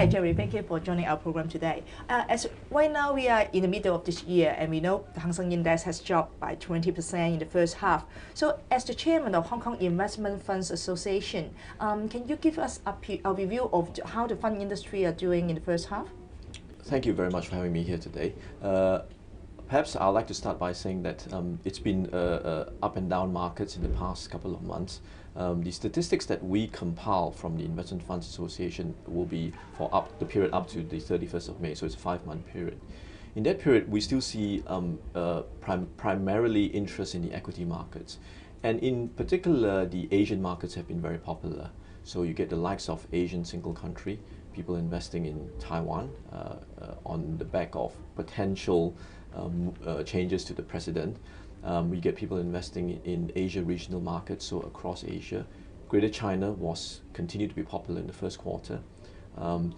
Hi, Gerry. Thank you for joining our program today. As right now we are in the middle of this year, and we know the Hang Seng Index has dropped by 20% in the first half. So, as the chairman of Hong Kong Investment Funds Association, can you give us a review of how the fund industry are doing in the first half? Thank you very much for having me here today. Perhaps I'd like to start by saying that it's been up and down markets in the past couple of months. The statistics that we compile from the Investment Funds Association will be for the period up to the 31st of May, so it's a 5-month period. In that period, we still see primarily interest in the equity markets. And in particular, the Asian markets have been very popular. So you get the likes of Asian single country, people investing in Taiwan on the back of potential changes to the president. We get people investing in Asia regional markets, so across Asia. Greater China continued to be popular in the first quarter. And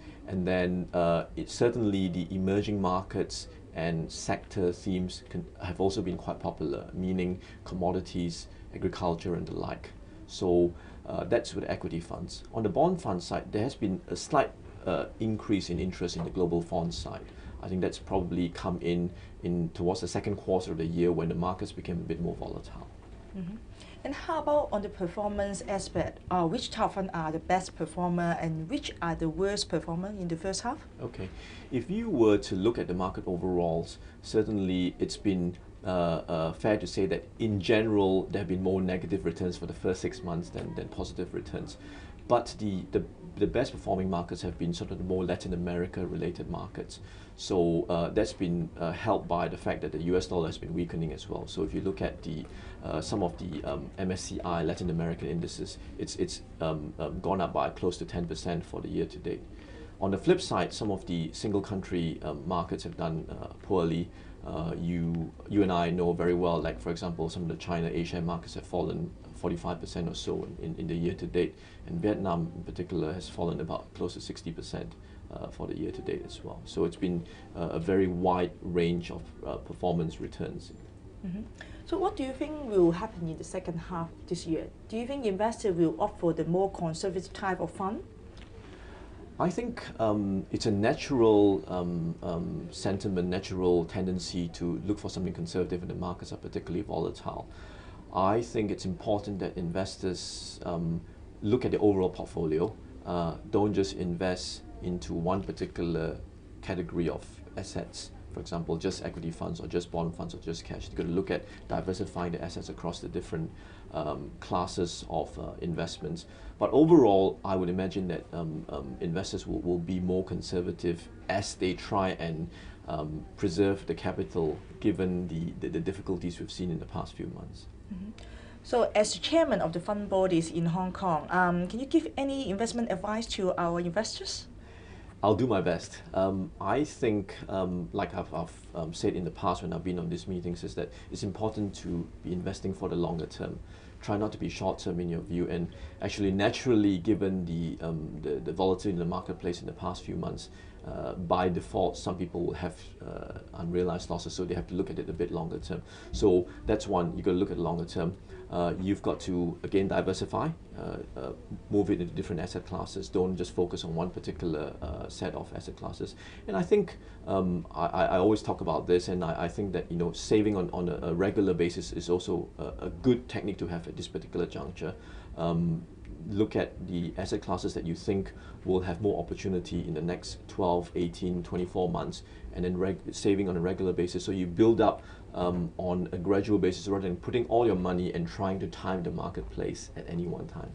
then it's certainly the emerging markets and sector themes have also been quite popular, meaning commodities, agriculture and the like. So that's with equity funds. On the bond fund side, there has been a slight increase in interest in the global bond side. I think that's probably come in towards the second quarter of the year when the markets became a bit more volatile. Mm-hmm. And how about on the performance aspect? Which top funds are the best performer and which are the worst performer in the first half? Okay, if you were to look at the market overall, certainly it's been fair to say that in general there have been more negative returns for the first 6 months than positive returns. But the best performing markets have been sort of the more Latin America related markets. So that's been helped by the fact that the US dollar has been weakening as well. So if you look at some of the MSCI Latin American indices, it's gone up by close to 10% for the year to date. On the flip side, some of the single country markets have done poorly. You and I know very well, like for example, some of the China, Asia markets have fallen 45% or so in the year to date, and Vietnam in particular has fallen about close to 60% for the year to date as well. So it's been a very wide range of performance returns. Mm-hmm. So what do you think will happen in the second half this year? Do you think investors will opt for the more conservative type of fund? I think it's a natural sentiment, natural tendency to look for something conservative when the markets are particularly volatile. I think it's important that investors look at the overall portfolio, don't just invest into one particular category of assets. For example, just equity funds or just bond funds or just cash. You've got to look at diversifying the assets across the different classes of investments. But overall, I would imagine that investors will be more conservative as they try and preserve the capital given the difficulties we've seen in the past few months. Mm-hmm. So as the chairman of the fund bodies in Hong Kong, can you give any investment advice to our investors? I'll do my best. I think, like I've said in the past when I've been on these meetings, is that it's important to be investing for the longer term. Try not to be short term in your view, and actually naturally, given the volatility in the marketplace in the past few months, by default, some people will have unrealized losses, so they have to look at it a bit longer term. So that's one, you've got to look at the longer term. You've got to, again, diversify, move it into different asset classes. Don't just focus on one particular set of asset classes. And I think I always talk about this, and I think that saving on a regular basis is also a good technique to have at this particular juncture. Look at the asset classes that you think will have more opportunity in the next 12, 18, 24 months, and then saving on a regular basis. So you build up on a gradual basis rather than putting all your money and trying to time the marketplace at any one time.